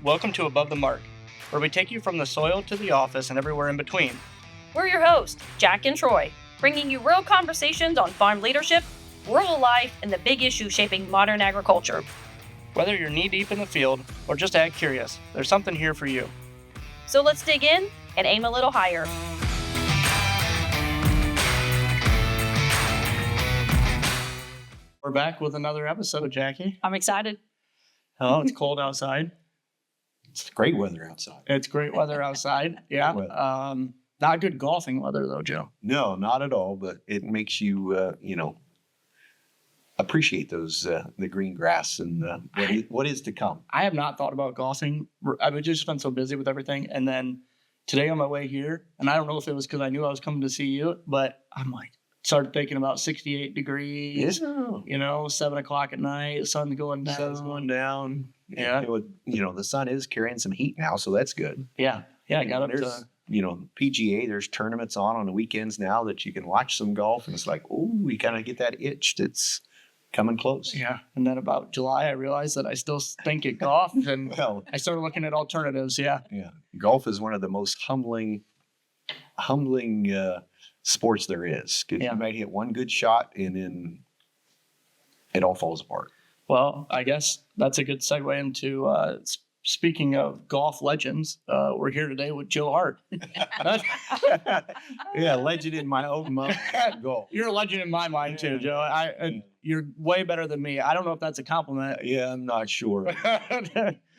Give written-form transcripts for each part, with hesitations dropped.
welcome to Above the Mark, where we take you from the soil to the office and everywhere in between. We're your hosts, Jack and Troy, bringing you real conversations on farm leadership, rural life, and the big issues shaping modern agriculture. Whether you're knee-deep in the field or just ag curious, there's something here for you. So let's dig in and aim a little higher. We're back with another episode, Jackie. I'm excited. Oh, it's cold outside. It's great weather outside. It's great weather outside. Yeah. Not good golfing weather though, Joe. No, not at all. But it makes you, appreciate those the green grass and what is to come. I have not thought about golfing. I've just been so busy with everything. And then today on my way here, and I don't know if it was because I knew I was coming to see you, but I'm like, started thinking about 68 degrees, 7 o'clock at night, sun's going down. Sun's going down. Yeah. The sun is carrying some heat now, so that's good. Yeah. Yeah, I got up to... PGA, there's tournaments on the weekends now that you can watch some golf, and it's like, oh, we kind of get that itch that's coming close. Yeah. And then about July, I realized that I still stink at golf, and I started looking at alternatives. Yeah. Yeah. Golf is one of the most humbling sports there is, because you might hit one good shot and then it all falls apart. Well, I guess that's a good segue into speaking of golf legends. We're here today with Joe Hart. Yeah, legend in my own mind. Golf. You're a legend in my mind too, Joe. You're way better than me. I don't know if that's a compliment. Yeah, I'm not sure.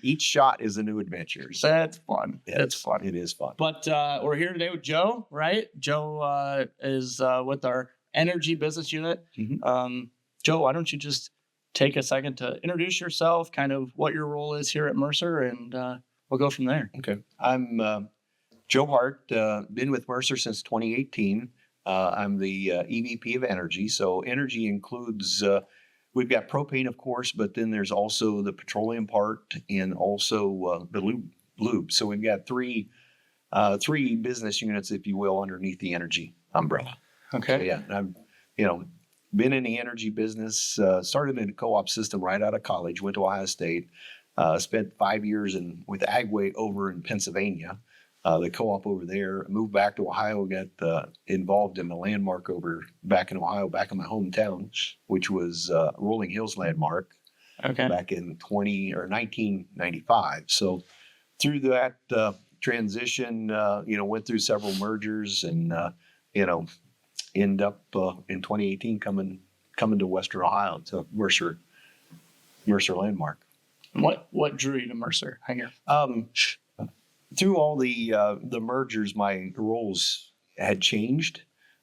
Each shot is a new adventure. So that's fun. It's fun. It is fun. But we're here today with Joe, right? Joe is with our energy business unit. Mm-hmm. Joe, why don't you just take a second to introduce yourself, kind of what your role is here at Mercer, and we'll go from there. Okay. I'm Joe Hart, been with Mercer since 2018. I'm the EVP of Energy. So energy includes, we've got propane, of course, but then there's also the petroleum part and also the lube. So we've got three business units, if you will, underneath the energy umbrella. Okay. So, yeah, I've, been in the energy business, started in the co-op system right out of college, went to Ohio State, spent 5 years with Agway over in Pennsylvania, the co-op over there, moved back to Ohio, got involved in the landmark back in Ohio, back in my hometown, which was Rolling Hills Landmark back in 1995. So through that transition, went through several mergers and, end up in 2018 coming to Western Ohio to Mercer Landmark. What drew you to Mercer? Through all the mergers, my roles had changed,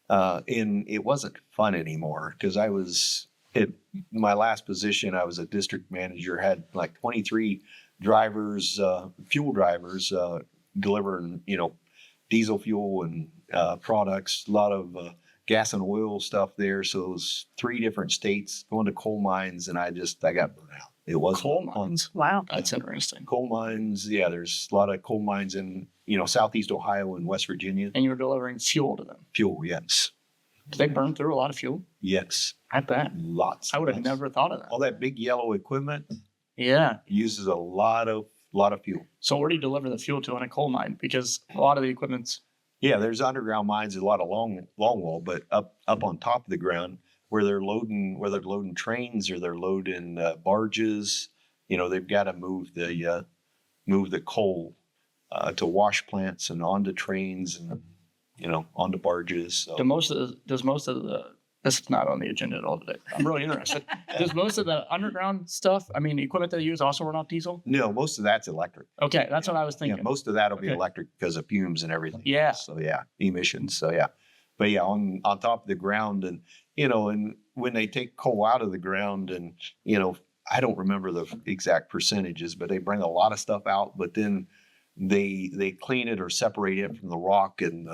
and it wasn't fun anymore because I was at my last position. I was a district manager, had like 23 drivers, fuel drivers, delivering diesel fuel and products, a lot of gas and oil stuff there. So it was 3 different states, going to coal mines, and I got burnt out. It was coal mines. Wow. That's interesting. Coal mines. Yeah, there's a lot of coal mines in, Southeast Ohio and West Virginia. And you were delivering fuel to them. Fuel, yes. Did they burn through a lot of fuel? Yes. I bet. Lots. I would have never thought of that. All that big yellow equipment. Yeah. Uses a lot of fuel. So where do you deliver the fuel to in a coal mine? Because a lot of the equipment's... Yeah, there's underground mines, a lot of longwall, but up on top of the ground where they're loading trains or they're loading barges. They've got to move the coal to wash plants and onto trains and onto barges. So. This is not on the agenda at all today. I'm really interested. Does most of the underground stuff, equipment they use also run off diesel? No, most of that's electric. Okay, that's what I was thinking. Yeah, most of that will be electric because of fumes and everything. Yeah. So emissions. So but on top of the ground and and when they take coal out of the ground and I don't remember the exact percentages, but they bring a lot of stuff out, but then they clean it or separate it from the rock and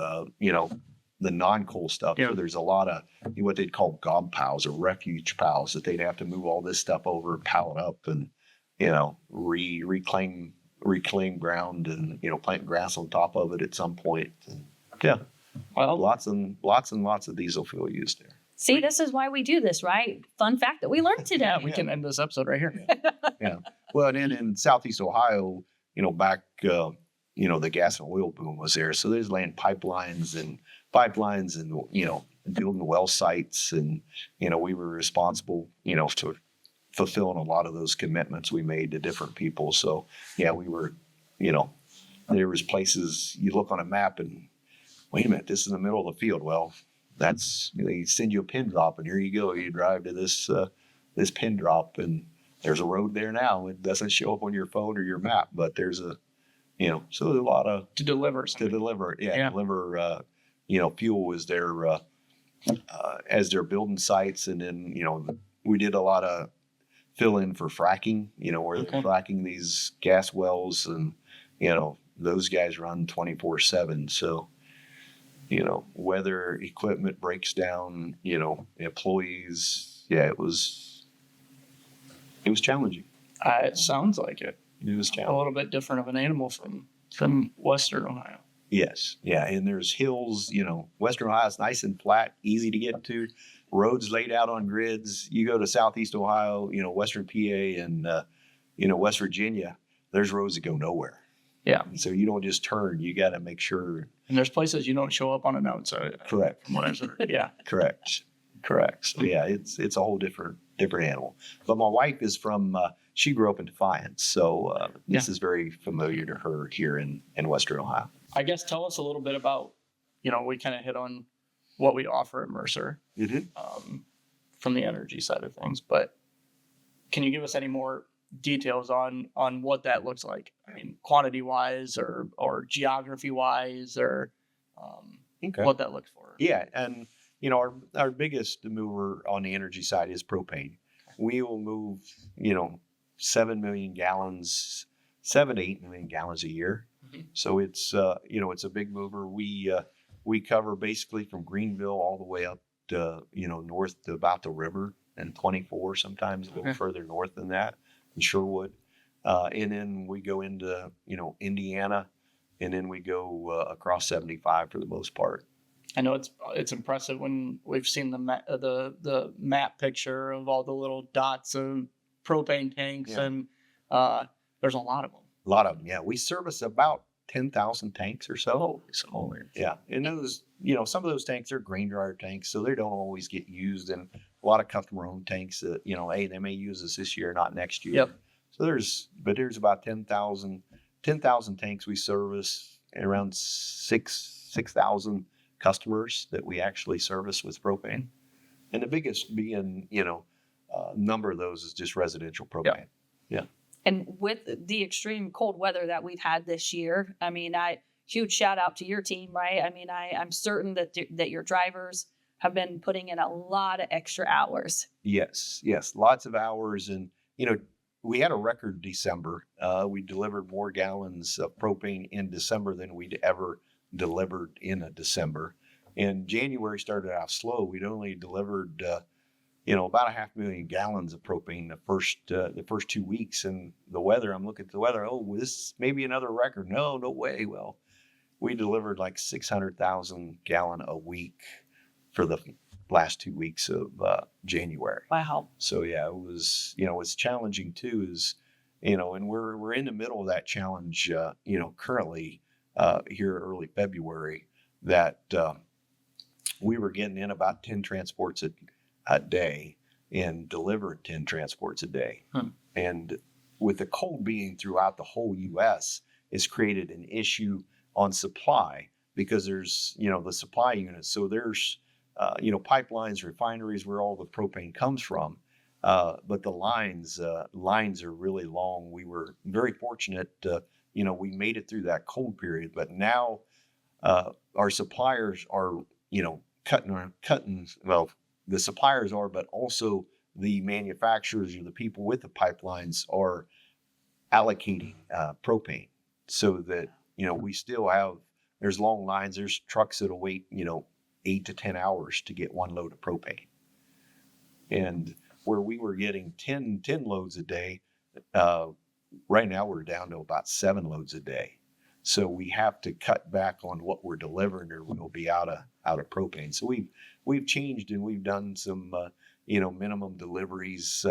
the non-coal stuff. Yeah. So there's a lot of what they'd call gob piles or refuge piles that they'd have to move all this stuff over, pile it up, and reclaim ground and plant grass on top of it at some point. And, well, lots and lots of diesel fuel used there. See, this is why we do this, right? Fun fact that we learned today. We can end this episode right here. Yeah. Well, and in Southeast Ohio, back, the gas and oil boom was there. So there's laying pipelines and building well sites. And, we were responsible, to fulfilling a lot of those commitments we made to different people. So yeah, we were, there was places you look on a map and wait a minute, this is in the middle of the field. Well, that's, they send you a pin drop and here you go. You drive to this pin drop and there's a road there now. It doesn't show up on your phone or your map, but there's so there's a lot of To deliver something. deliver, fuel is their, as they're building sites. And then, we did a lot of fill in for fracking, where they're fracking these gas wells and, those guys run 24/7. So, weather, equipment breaks down, employees. Yeah, it was challenging. It sounds like it. It was A challenging. little bit different of an animal from Western Ohio. Yes. Yeah. And there's hills, Western Ohio is nice and flat, easy to get to. Roads laid out on grids. You go to Southeast Ohio, Western PA and, West Virginia, there's roads that go nowhere. Yeah. And so you don't just turn, you got to make sure. And there's places you don't show up on a note. So Correct. From what I've heard. Yeah. Correct. So yeah, it's a whole different animal. But my wife is from, she grew up in Defiance. So this is very familiar to her here in Western Ohio. I guess tell us a little bit about, we kind of hit on what we offer at Mercer from the energy side of things, but can you give us any more details on what that looks like? I mean, quantity wise or geography wise or what that looks for. Yeah. And, our biggest mover on the energy side is propane. We will move, 7 million gallons, 7 to 8 million gallons a year. Mm-hmm. So it's, it's a big mover. We cover basically from Greenville all the way up to, north to about the river and 24, sometimes a little further north than that in Sherwood. And then we go into, Indiana, and then we go across 75 for the most part. I know it's impressive when we've seen the map picture of all the little dots of propane tanks, and there's a lot of them. A lot of them, yeah. We service about 10,000 tanks or so. Yeah, and those, some of those tanks are grain dryer tanks, so they don't always get used. And a lot of customer-owned tanks that, hey, they may use this year, not next year. Yep. So there's about 10,000 tanks we service, around 6,000 customers that we actually service with propane. And the biggest being, number of those is just residential propane. Yeah. And with the extreme cold weather that we've had this year, I mean, huge shout out to your team, right? I mean, I'm certain that your drivers have been putting in a lot of extra hours. Yes, lots of hours. And, we had a record December. We delivered more gallons of propane in December than we'd ever delivered in a December. And January started out slow. We'd only delivered, about 500,000 gallons of propane the first 2 weeks. And the weather, I'm looking at the weather. Oh, this may be another record. No way. Well, we delivered like 600,000 gallon a week for the last 2 weeks of January. Wow. So yeah, it was, what's challenging too is, and we're in the middle of that challenge, currently here early February, that we were getting in about 10 transports a day and delivering 10 transports a day. And with the cold being throughout the whole U.S., it's created an issue on supply because there's, the supply units. So there's, pipelines, refineries where all the propane comes from. But the lines are really long. We were very fortunate, we made it through that cold period, but now our suppliers are, cutting, well, the suppliers are, but also the manufacturers or the people with the pipelines are allocating propane so that, we still have, there's long lines, there's trucks that'll wait, 8 to 10 hours to get one load of propane. And where we were getting 10 loads a day, right now we're down to about 7 loads a day. So we have to cut back on what we're delivering or we'll be out of propane. So we've changed and we've done some, minimum deliveries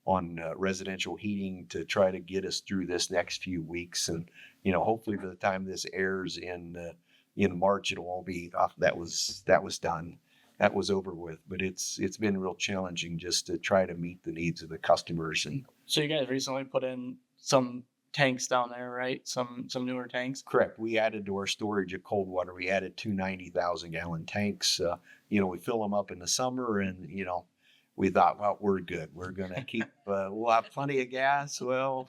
residential heating to try to get us through this next few weeks. And, hopefully by the time this airs in March, it'll all be off. That was done. That was over with. But it's been real challenging just to try to meet the needs of the customers. And So you guys recently put in some tanks down there, right? Some newer tanks. correct. We added to our storage of cold water. We added two 90,000-gallon tanks. We fill them up in the summer, and we thought, well, we're good. We're gonna keep. We'll have plenty of gas. Well,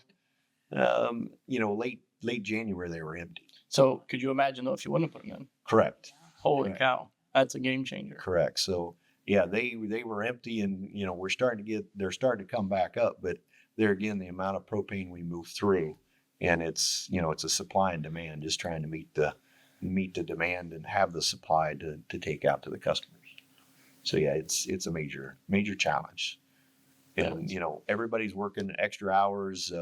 late January they were empty. So could you imagine though if you wouldn't have put them in? Correct. Holy Correct. cow, that's a game changer. Correct. So yeah, they were empty, and they're starting to come back up. But there again, the amount of propane we move through, and it's a supply and demand, just trying to meet the demand and have the supply to take out to the customers. So yeah, it's a major challenge, and everybody's working extra hours.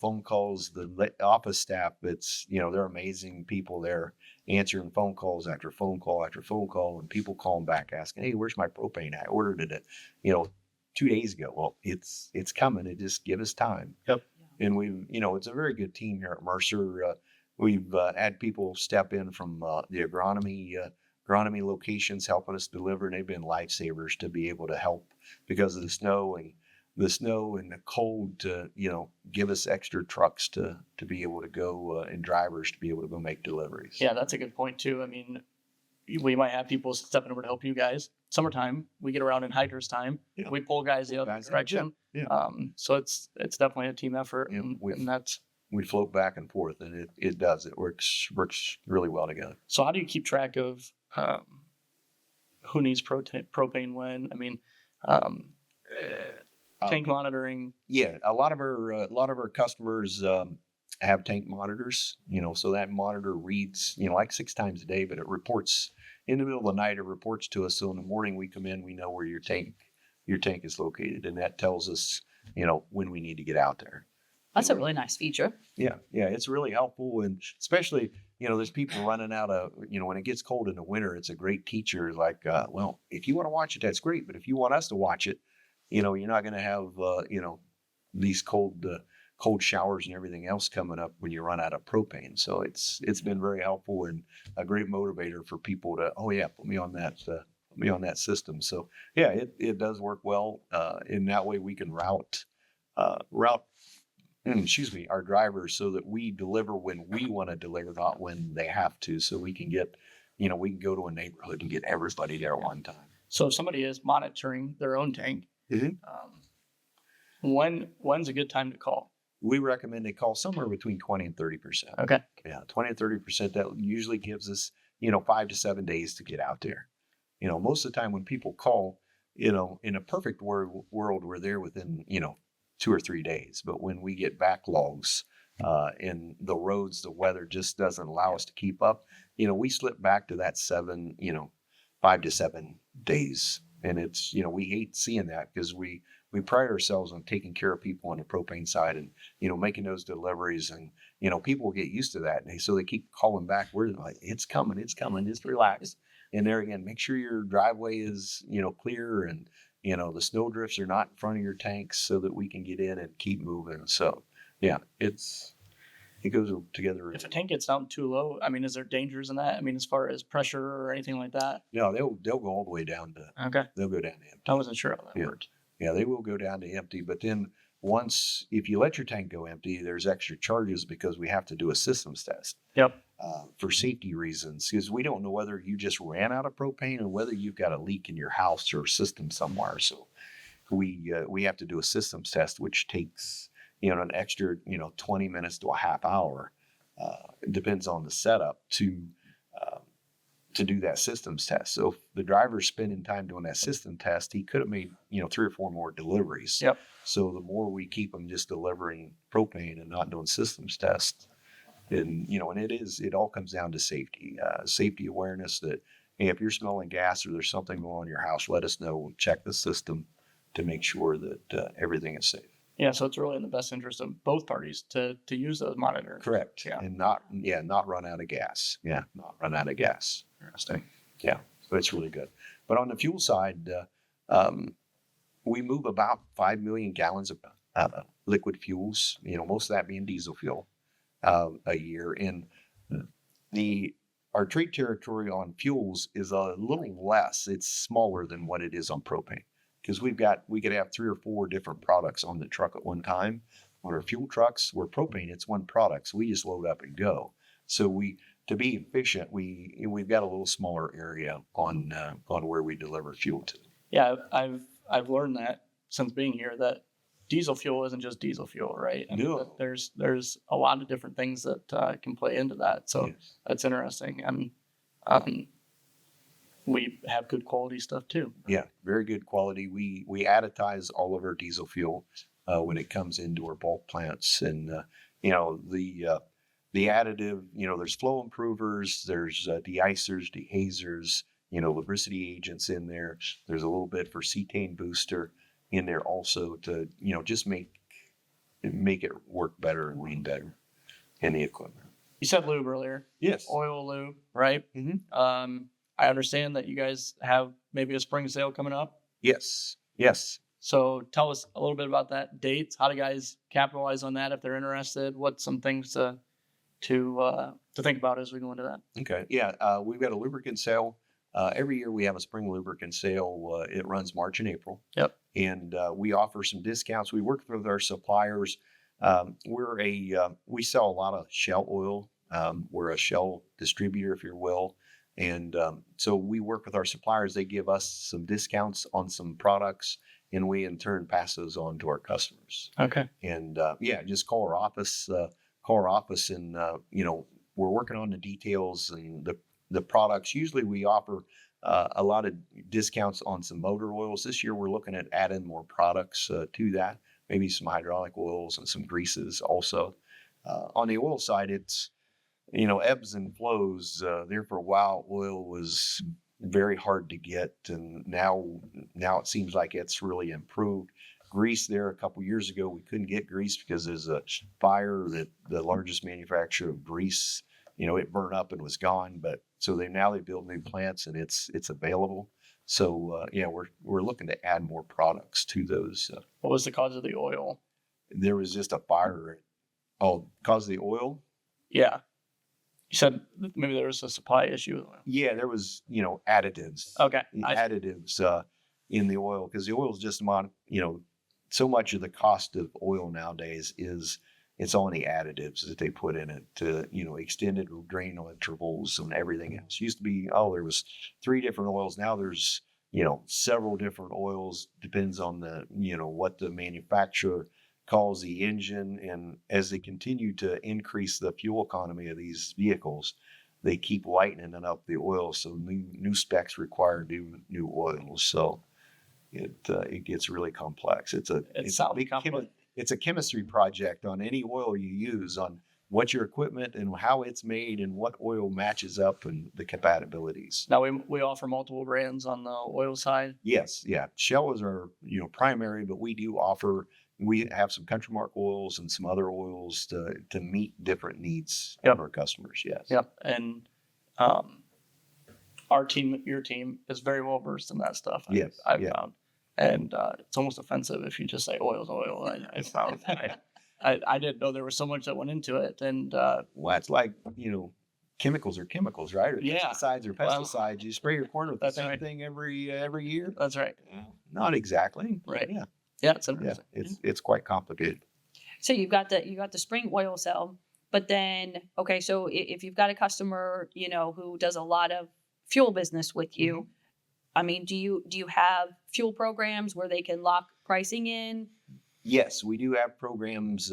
Phone calls, the office staff. They're amazing people. They're answering phone calls after phone call after phone call, and people calling back asking, "Hey, where's my propane? I ordered it, 2 days ago." Well, it's coming. It just give us time. Yep. And it's a very good team here at Mercer. We've had people step in from the agronomy locations helping us deliver, and they've been lifesavers to be able to help because of the snow and the cold to give us extra trucks to be able to go and drivers to be able to go make deliveries. Yeah, that's a good point too. I mean, we might have people stepping over to help you guys. Summertime, we get around in hydrous time. Yeah. We pull guys the other direction. Yeah. So it's definitely a team effort, Yeah, and that's. We float back and forth, and it does. It works really well together. So how do you keep track of who needs propane when? I mean, tank monitoring. Yeah, a lot of our customers have tank monitors. So that monitor reads like 6 times a day, but it reports in the middle of the night. It reports to us. So in the morning we come in, we know where your tank is located, and that tells us when we need to get out there. That's a really nice feature. Yeah, it's really helpful, and especially there's people running out of when it gets cold in the winter. It's a great teacher. Like, well, if you want to watch it, that's great, but if you want us to watch it, you're not going to have these cold showers and everything else coming up when you run out of propane. So it's been very helpful and a great motivator for people to put me on that system. So yeah, it does work well. In that way we can route our drivers so that we deliver when we want to deliver, not when they have to. So we can get, we can go to a neighborhood and get everybody there at one time. So if somebody is monitoring their own tank, when's a good time to call? We recommend they call somewhere between 20 and 30%. Okay. Yeah, 20 and 30%. That usually gives us, 5 to 7 days to get out there. Most of the time when people call, in a perfect world, we're there within, 2 or 3 days. But when we get backlogs in the roads, the weather just doesn't allow us to keep up. We slip back to that 5 to 7 days. And it's, we hate seeing that because we pride ourselves on taking care of people on the propane side and, making those deliveries. And, people get used to that. And so they keep calling back. We're like, it's coming, just relax. And there again, make sure your driveway is, clear and, the snow drifts are not in front of your tanks so that we can get in and keep moving. So yeah, it goes together. If a tank gets down too low, I mean, is there dangers in that? I mean, as far as pressure or anything like that? No, they'll go all the way down to. Okay. They'll go down to empty. I wasn't sure how that worked. Yeah, they will go down to empty. But then if you let your tank go empty, there's extra charges because we have to do a systems test. Yep. For safety reasons, because we don't know whether you just ran out of propane or whether you've got a leak in your house or system somewhere. So we have to do a systems test, which takes an extra 20 minutes to a half hour. It depends on the setup to do that systems test. So if the driver's spending time doing that system test, he could have made 3 or 4 more deliveries. Yep. So the more we keep them just delivering propane and not doing systems tests, and it all comes down to safety awareness that, hey, if you're smelling gas or there's something going on in your house, let us know. We'll check the system to make sure that everything is safe. Yeah, so it's really in the best interest of both parties to use those monitors. Correct. Yeah. And not run out of gas. Yeah, not run out of gas. Interesting. Yeah, so it's really good. But on the fuel side, we move about 5 million gallons of liquid fuels, most of that being diesel fuel a year. And our trade territory on fuels is a little less. It's smaller than what it is on propane because we could have 3 or 4 different products on the truck at one time. On our fuel trucks, where propane, it's one product, so we just load up and go. So to be efficient, we've got a little smaller area on where we deliver fuel to. Yeah, I've learned that since being here that diesel fuel isn't just diesel fuel, right? I mean, No. there's a lot of different things that can play into that. So Yes. that's interesting, and we have good quality stuff too. Yeah, very good quality. We additize all of our diesel fuel when it comes into our bulk plants, and the additive. There's flow improvers, there's de-icers, dehazers, lubricity agents in there. There's a little bit for cetane booster in there also to just make it work better and lean better in the equipment. You said lube earlier. Yes. Oil lube, right? Mm-hmm. I understand that you guys have maybe a spring sale coming up. Yes. So tell us a little bit about that. Dates. How do guys capitalize on that if they're interested? What's some things to think about as we go into that? Okay. Yeah. We've got a lubricant sale. Every year we have a spring lubricant sale. It runs March and April. Yep. And we offer some discounts. We work with our suppliers. We sell a lot of Shell oil. We're a Shell distributor, if you will. And so we work with our suppliers. They give us some discounts on some products, and we in turn pass those on to our customers. Okay. And just call our office. And we're working on the details and the products. Usually we offer a lot of discounts on some motor oils. This year we're looking at adding more products to that, maybe some hydraulic oils and some greases also. On the oil side, it's ebbs and flows. There for a while, oil was very hard to get, and now it seems like it's really improved. Grease there a couple years ago, we couldn't get grease because there's a fire that the largest manufacturer of grease, it burned up and was gone. But so they build new plants and it's available. So we're looking to add more products to those. What was the cause of the oil? There was just a fire. Oh, cause of the oil? Yeah. You said maybe there was a supply issue. Yeah, there was, additives. Okay. Additives in the oil, because the oil is just so much of the cost of oil nowadays it's on the additives that they put in it to, extended drain intervals and everything else. Used to be, there was 3 different oils. Now there's, several different oils. Depends on the, what the manufacturer calls the engine. And as they continue to increase the fuel economy of these vehicles, they keep lightening up the oil. So new specs require new oils. So it gets really complex. It's a chemistry project on any oil you use, on what your equipment and how it's made and what oil matches up and the compatibilities. Now we offer multiple brands on the oil side. Yes, yeah. Shell is our primary, but we have some Country Mark oils and some other oils to meet different needs of our customers. Yes. Yep. And your team is very well versed in that stuff. Yes. I've found. And it's almost offensive if you just say oil's oil. I found. I didn't know there was so much that went into it. And well, it's like, chemicals are chemicals, right? Or yeah. Pesticides are pesticides. You spray your corn with the same right. thing every year. That's right. Not exactly. Right. Yeah. Yeah. It's interesting. Yeah. It's quite complicated. So you got the spring oil cell, but then okay, so if you've got a customer, who does a lot of fuel business with you, Mm-hmm. I mean, do you have fuel programs where they can lock pricing in? Yes, we do have programs.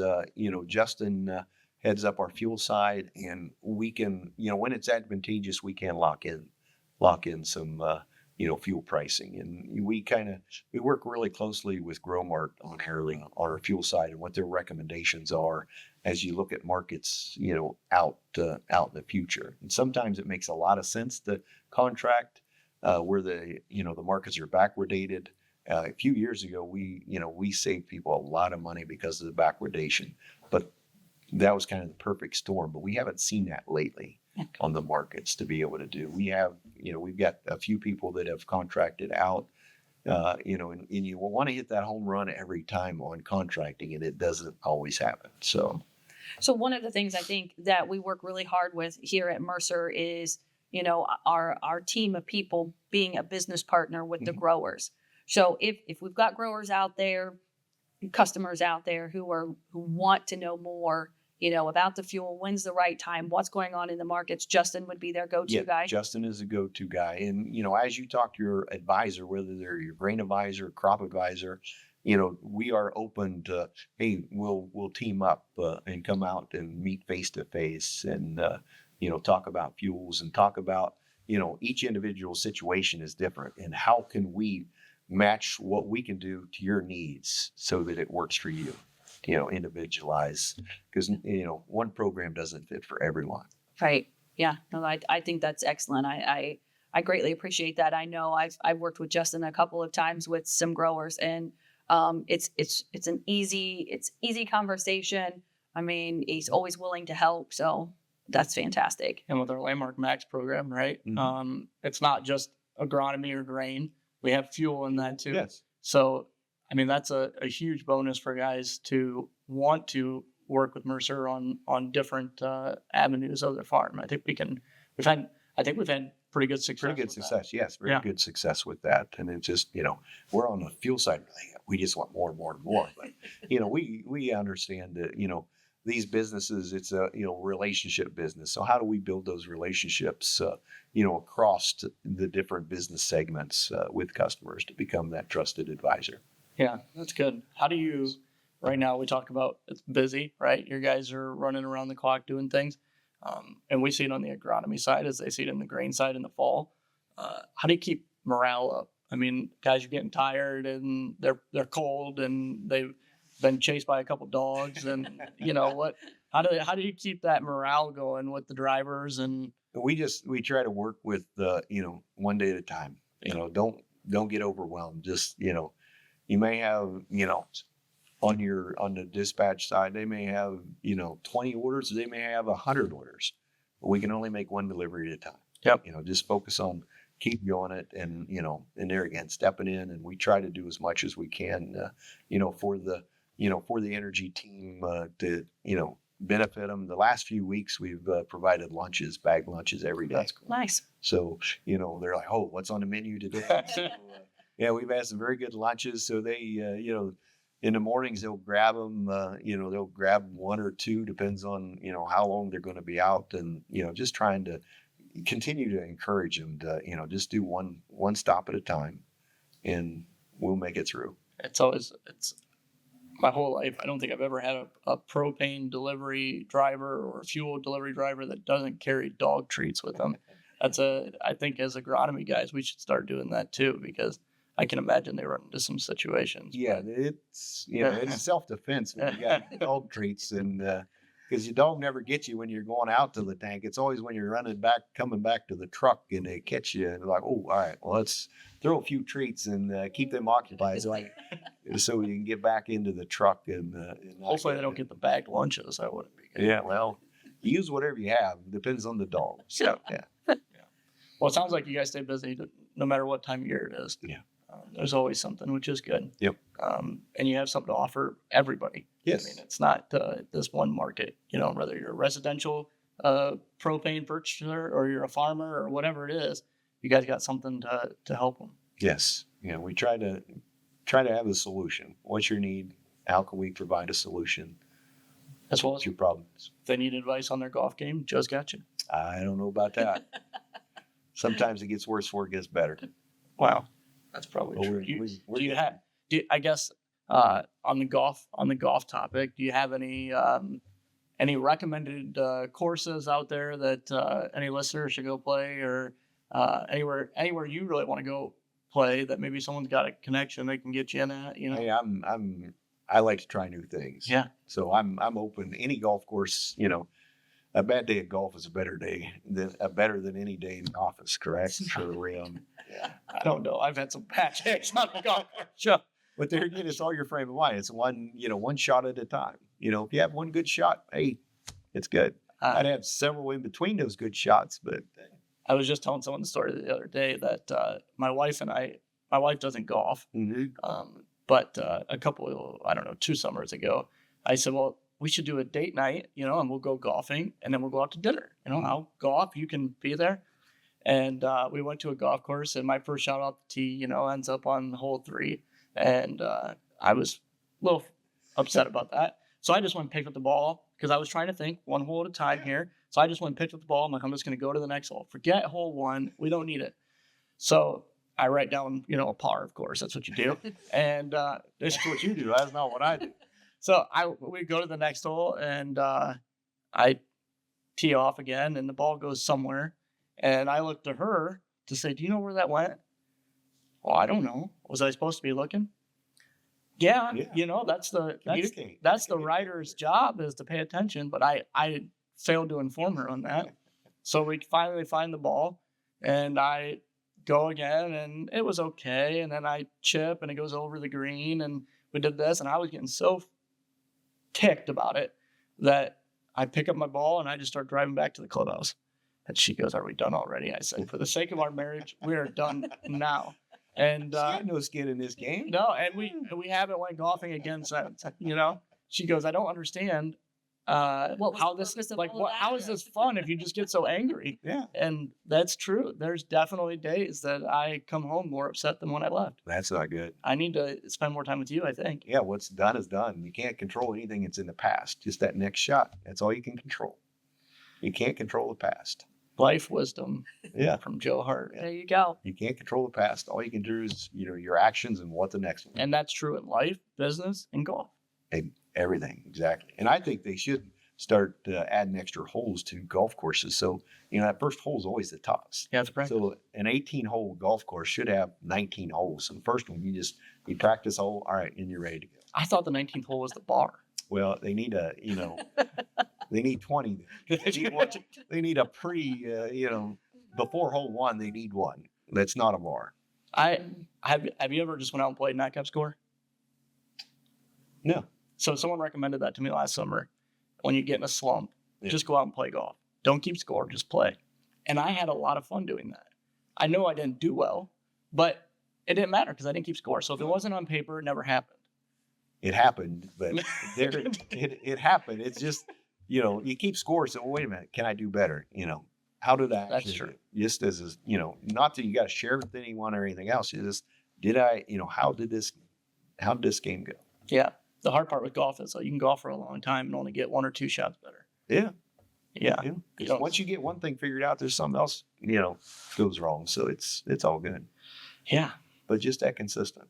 Justin heads up our fuel side, and we can, when it's advantageous, we can lock in some, fuel pricing. And we work really closely with Growmart on Harley on our fuel side and what their recommendations are as you look at markets, out in the future. And sometimes it makes a lot of sense to contract where the markets are backwardated. A few years ago, we saved people a lot of money because of the backwardation, but that was kind of the perfect storm. But we haven't seen that lately on the markets to be able to do. We have, we've got a few people that have contracted out and you want to hit that home run every time on contracting, and it doesn't always happen. So one of the things I think that we work really hard with here at Mercer is, our team of people being a business partner with the growers. So if we've got growers out there, customers out there who want to know more, about the fuel, when's the right time, what's going on in the markets, Justin would be their go-to guy. Justin is a go-to guy. And, as you talk to your advisor, whether they're your grain advisor, crop advisor, we are open to, hey, we'll team up and come out and meet face to face and, talk about fuels and talk about, each individual situation is different. And how can we match what we can do to your needs so that it works for you, individualize, because, one program doesn't fit for everyone. Right. Yeah. No, I think that's excellent. I greatly appreciate that. I know I've worked with Justin a couple of times with some growers, and it's an easy conversation. I mean, he's always willing to help. So that's fantastic. And with our Landmark Max program, right? It's not just agronomy or grain. We have fuel in that too. Yes. So, I mean, that's a huge bonus for guys to want to work with Mercer on different avenues of their farm. I think we've had pretty good success. Pretty good success. Yes. Very Yeah. good success with that. And it's just, we're on the fuel side. We just want more and more and more. But, we understand that, these businesses, it's a, relationship business. So how do we build those relationships, across the different business segments with customers to become that trusted advisor? Yeah, that's good. How do you, right now we talk about it's busy, right? Your guys are running around the clock doing things. And we see it on the agronomy side as they see it in the grain side in the fall. How do you keep morale up? I mean, guys are getting tired and they're cold and they've been chased by a couple dogs and how do you keep that morale going with the drivers? And we try to work with one day at a time. Don't get overwhelmed. Just you may have on the dispatch side, they may have 20 orders, they may have 100 orders, but we can only make one delivery at a time. Yep. Just focus on keep going it, and and there again stepping in, and we try to do as much as we can for the energy team to benefit them. The last few weeks we've provided bagged lunches every day. that's cool. Nice. So they're like, oh, what's on the menu today? Yeah, we've had some very good lunches. So they, in the mornings they'll grab them. They'll grab one or two, depends on how long they're going to be out, and just trying to continue to encourage them to just do one stop at a time, and we'll make it through. It's my whole life. I don't think I've ever had a propane delivery driver or a fuel delivery driver that doesn't carry dog treats with them. I think as agronomy guys, we should start doing that too, because I can imagine they run into some situations. Yeah, it's it's self-defense when you got dog treats, and because your dog never gets you when you're going out to the tank. It's always when you're coming back to the truck, and they catch you, and they're like, oh, all right, well, let's throw a few treats and keep them occupied, so we can get back into the truck and Hopefully they don't get the bagged lunches. That wouldn't be good. Yeah, well, use whatever you have. Depends on the dog. So, yeah. Well, it sounds like you guys stay busy no matter what time of year it is. Yeah. There's always something, which is good. Yep. And you have something to offer everybody. Yes. I mean, it's not this one market, whether you're a residential propane purchaser or you're a farmer or whatever it is, you guys got something to help them. Yes. We try to have a solution. What's your need? How can we provide a solution? As well as What's your problems? if they need advice on their golf game, Joe's got you. I don't know about that. Sometimes it gets worse before it gets better. Wow. That's probably Well, true. we're I guess on the golf topic, do you have any recommended courses out there that any listeners should go play, or anywhere you really want to go play that maybe someone's got a connection they can get you in at? Hey, I like to try new things. Yeah. So I'm open. Any golf course, a bad day at golf is better than any day in the office. Correct? Sure. Yeah. I don't know. I've had some bad days on the golf course. Sure. But there again, it's all your frame of mind. It's one shot at a time. If you have one good shot, hey, it's good. I'd have several in between those good shots, but I was just telling someone the story the other day that my wife and I my wife doesn't golf. But a couple, I don't know, 2 summers ago, I said, well, we should do a date night, and we'll go golfing and then we'll go out to dinner. I'll golf, you can be there. And we went to a golf course, and my first shot off the tee, ends up on hole 3. And I was a little upset about that. So I just went and picked up the ball because I was trying to think one hole at a time here. So I just went and picked up the ball. I'm like, I'm just going to go to the next hole. Forget hole 1. We don't need it. So I write down, a par, of course. That's what you do. And this is what you do. That's not what I do. So we go to the next hole, and I tee off again, and the ball goes somewhere. And I looked to her to say, do you know where that went? Well, I don't know. Was I supposed to be looking? Yeah. That's the writer's job, is to pay attention. But I failed to inform her on that. So we finally find the ball, and I go again, and it was okay. And then I chip, and it goes over the green, and we did this, and I was getting so ticked about it that I pick up my ball and I just start driving back to the clubhouse. And she goes, are we done already? I said, for the sake of our marriage, we are done now. And she had no skin in this game. No, and we haven't went golfing again since. She goes, I don't understand how this is fun if you just get so angry. Yeah. And that's true. There's definitely days that I come home more upset than when I left. That's not good. I need to spend more time with you, I think. Yeah, what's done is done. You can't control anything that's in the past. Just that next shot. That's all you can control. You can't control the past. Life wisdom. Yeah. From Joe Hart. There you go. You can't control the past. All you can do is, your actions and what the next one. And that's true in life, business, and golf. And everything, exactly. And I think they should start adding extra holes to golf courses. So, that first hole is always the toughest. Yeah, that's practice. So an 18-hole golf course should have 19 holes. So the first one, you practice hole, all right, and you're ready to go. I thought the 19th hole was the bar. Well, they need they need 20. They need a before hole 1, they need 1. That's not a bar. Have you ever just went out and played and not kept score? No. So someone recommended that to me last summer. When you get in a slump, just go out and play golf. Don't keep score, just play. And I had a lot of fun doing that. I know I didn't do well, but it didn't matter because I didn't keep score. So if it wasn't on paper, it never happened. It happened, but it happened. It's just, you keep score. So wait a minute, can I do better? How did I? That's true. Just as not that you got to share with anyone or anything else. It's just, did I? How did this game go? Yeah. The hard part with golf is you can golf for a long time and only get 1 or 2 shots better. Yeah. Yeah. Once you get one thing figured out, there's something else, goes wrong. So it's all good. Yeah. But just that consistent.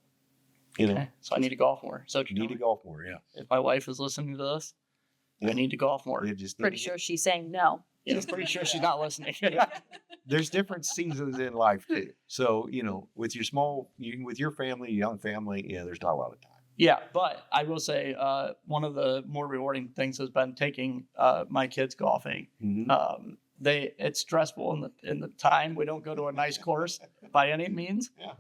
Okay. So I need to golf more. So you need to golf more. Yeah. If my wife is listening to this, I need to golf more. Pretty sure she's saying no. Yeah, pretty sure she's not listening. There's different seasons in life too. So, with your family, young family, there's not a lot of time. Yeah, but I will say one of the more rewarding things has been taking my kids golfing. Mm-hmm. It's stressful in the time. We don't go to a nice course by any means. Yeah.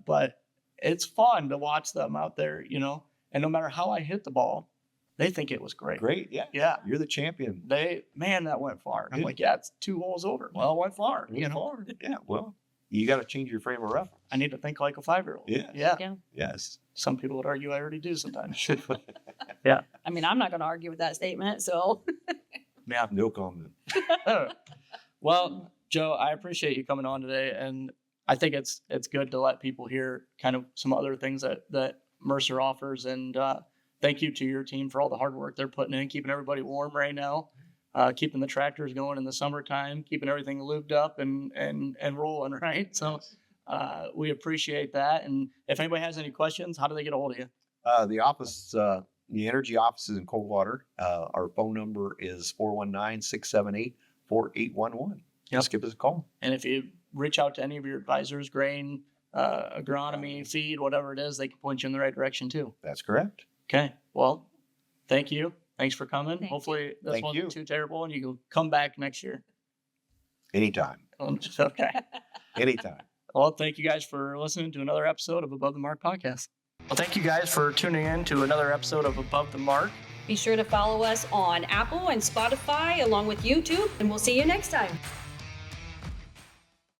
But it's fun to watch them out there, and no matter how I hit the ball, they think it was great. Great, yeah. Yeah. You're the champion. That went far. I'm like, yeah, it's 2 holes over. Well, it went far. Far. Yeah, well, you got to change your frame of reference. I need to think like a 5-year-old. Yeah. Yes. Some people would argue I already do sometimes. Yeah. I mean, I'm not going to argue with that statement, so. Yeah, no comment. Well, Joe, I appreciate you coming on today, and I think it's good to let people hear kind of some other things that Mercer offers, and thank you to your team for all the hard work they're putting in, keeping everybody warm right now, keeping the tractors going in the summertime, keeping everything lubed up and rolling, right? So we appreciate that. And if anybody has any questions, how do they get a hold of you? The office, the energy office is in Coldwater. Our phone number is 419-678-4811. Just give us a call. And if you reach out to any of your advisors, grain, agronomy, feed, whatever it is, they can point you in the right direction too. That's correct. Okay. Well, thank you. Thanks for coming. Thank Hopefully this Thank wasn't you. too terrible and you can come back next year. Anytime. Okay. Anytime. Well, thank you guys for listening to another episode of Above the Mark podcast. Well, thank you guys for tuning in to another episode of Above the Mark. Be sure to follow us on Apple and Spotify along with YouTube, and we'll see you next time.